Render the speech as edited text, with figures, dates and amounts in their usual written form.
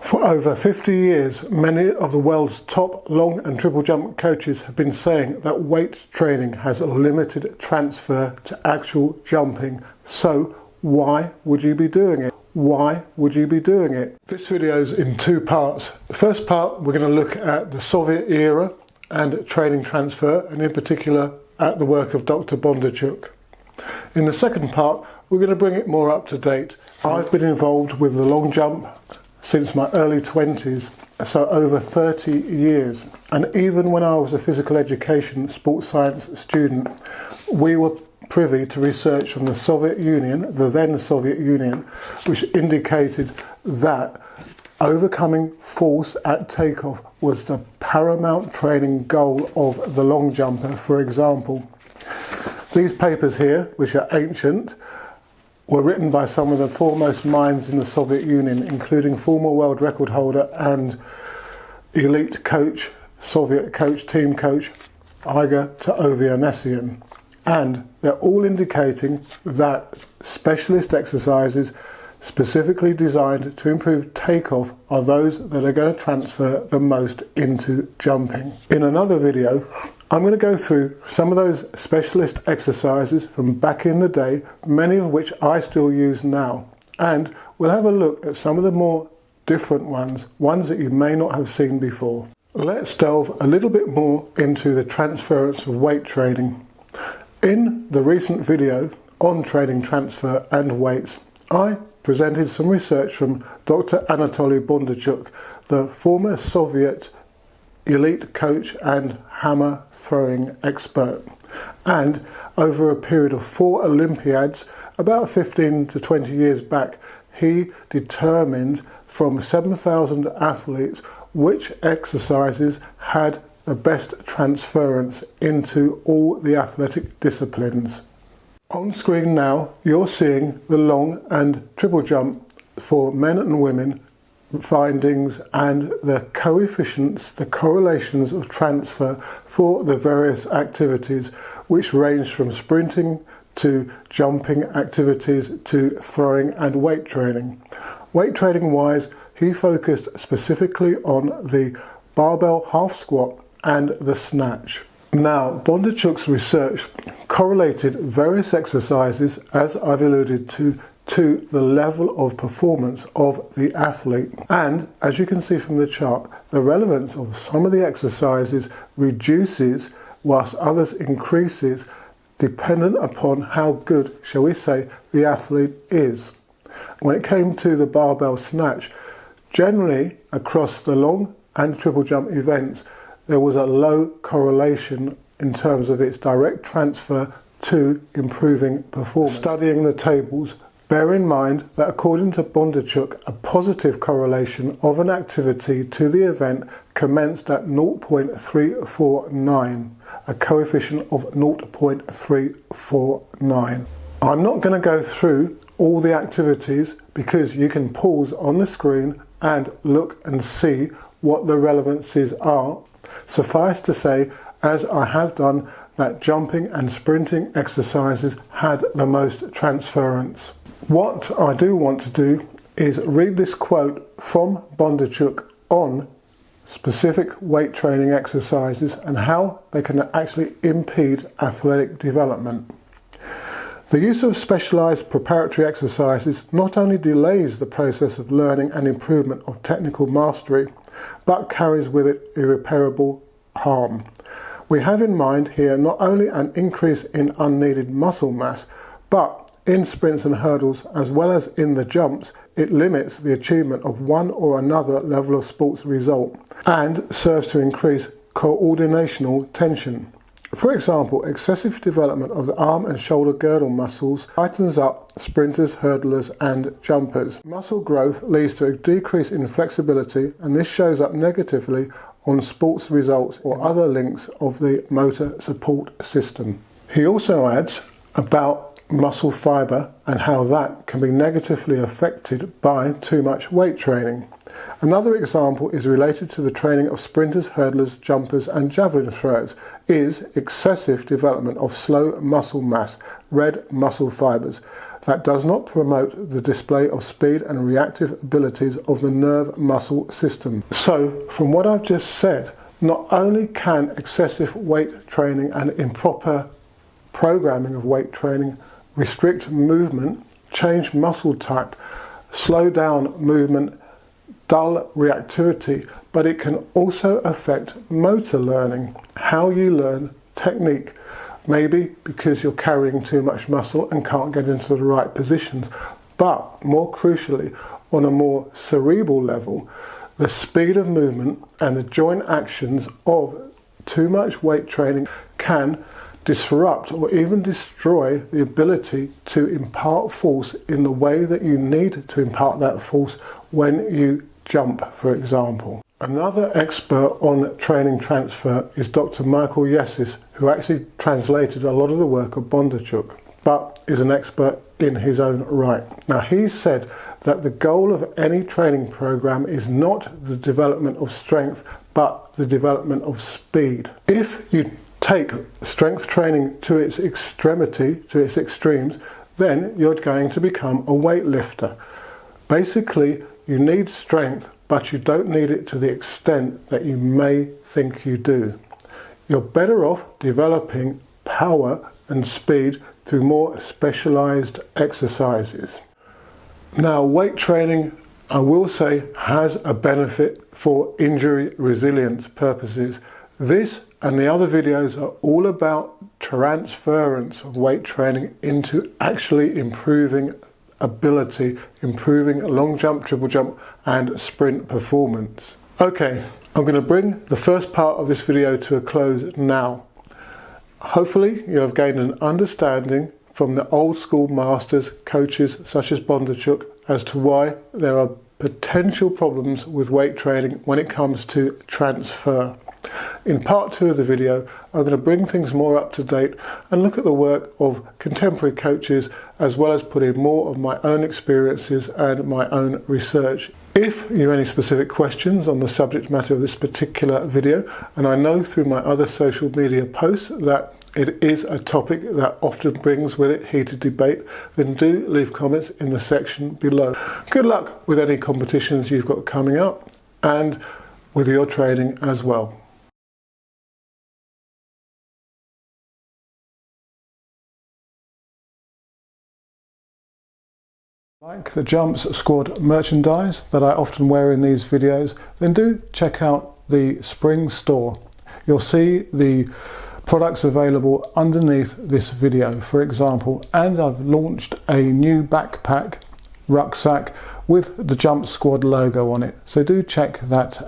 For over 50 years, many of the world's top long and triple jump coaches have been saying that weight training has a limited transfer to actual jumping. So why would you be doing it? Why would you be doing it? This video is in two parts. The first part, we're going to look at the Soviet era and training transfer, and in particular at the work of Dr. Bondarchuk. In the second part, we're going to bring it more up to date. I've been involved with the long jump since my early 20s, so over 30 years. And even when I was a physical education sports science student, we were privy to research from the Soviet Union, the then Soviet Union, which indicated that overcoming force at takeoff was the paramount training goal of the long jumper, for example. These papers here, which are ancient, were written by some of the foremost minds in the Soviet Union, including former world record holder and elite coach, Soviet coach, team coach, Igor TerOvanesian. And they're all indicating that specialist exercises specifically designed to improve takeoff are those that are going to transfer the most into jumping. In another video, I'm going to go through some of those specialist exercises from back in the day, many of which I still use now. And we'll have a look at some of the more different ones that you may not have seen before. Let's delve a little bit more into the transference of weight training. In the recent video on training transfer and weights, I presented some research from Dr. Anatoly Bondarchuk, the former Soviet elite coach and hammer throwing expert. And over a period of 4 Olympiads, about 15 to 20 years back, he determined from 7,000 athletes which exercises had the best transference into all the athletic disciplines. On screen now, you're seeing the long and triple jump for men and women findings and the coefficients, the correlations of transfer for the various activities, which range from sprinting to jumping activities to throwing and weight training. Weight training wise, he focused specifically on the barbell half squat and the snatch. Now, Bondarchuk's research correlated various exercises, as I've alluded to the level of performance of the athlete. And as you can see from the chart, the relevance of some of the exercises reduces whilst others increases, dependent upon how good, shall we say, the athlete is. When it came to the barbell snatch, generally across the long and triple jump events, there was a low correlation in terms of its direct transfer to improving performance. Studying the tables, bear in mind that according to Bondarchuk, a positive correlation of an activity to the event commenced at 0.349, a coefficient of 0.349. I'm not going to go through all the activities because you can pause on the screen and look and see what the relevances are. Suffice to say, as I have done, that jumping and sprinting exercises had the most transference. What I do want to do is read this quote from Bondarchuk on specific weight training exercises and how they can actually impede athletic development. The use of specialised preparatory exercises not only delays the process of learning and improvement of technical mastery, but carries with it irreparable harm. We have in mind here not only an increase in unneeded muscle mass, but in sprints and hurdles, as well as in the jumps, it limits the achievement of one or another level of sports result and serves to increase coordinational tension. For example, excessive development of the arm and shoulder girdle muscles tightens up sprinters, hurdlers and jumpers. Muscle growth leads to a decrease in flexibility, and this shows up negatively on sports results or other links of the motor support system. He also adds about muscle fibre and how that can be negatively affected by too much weight training. Another example is related to the training of sprinters, hurdlers, jumpers and javelin throwers, is excessive development of slow muscle mass, red muscle fibers, that does not promote the display of speed and reactive abilities of the nerve muscle system. So, from what I've just said, not only can excessive weight training and improper programming of weight training restrict movement, change muscle type, slow down movement, dull reactivity, but it can also affect motor learning, how you learn technique, maybe because you're carrying too much muscle and can't get into the right positions. But more crucially, on a more cerebral level, the speed of movement and the joint actions of too much weight training can disrupt or even destroy the ability to impart force in the way that you need to impart that force when you jump, for example. Another expert on training transfer is Dr. Igor Yessis, who actually translated a lot of the work of Bondarchuk, but is an expert in his own right. Now, he said that the goal of any training program is not the development of strength, but the development of speed. If you take strength training to its extremity, to its extremes, then you're going to become a weightlifter. Basically, you need strength, but you don't need it to the extent that you may think you do. You're better off developing power and speed through more specialized exercises. Now, weight training, I will say, has a benefit for injury resilience purposes. This and the other videos are all about transference of weight training into actually improving ability, improving long jump, triple jump and sprint performance. Okay, I'm going to bring the first part of this video to a close now. Hopefully you'll have gained an understanding from the old school masters, coaches such as Bondarchuk, as to why there are potential problems with weight training when it comes to transfer. In part 2 of the video, I'm going to bring things more up to date and look at the work of contemporary coaches, as well as put in more of my own experiences and my own research. If you have any specific questions on the subject matter of this particular video, and I know through my other social media posts that it is a topic that often brings with it heated debate, then do leave comments in the section below. Good luck with any competitions you've got coming up and with your training as well. Like the Jumps Squad merchandise that I often wear in these videos, then do check out the Spring store. You'll see the products available underneath this video, for example, and I've launched a new backpack, rucksack, with the Jump Squad logo on it, so do check that out.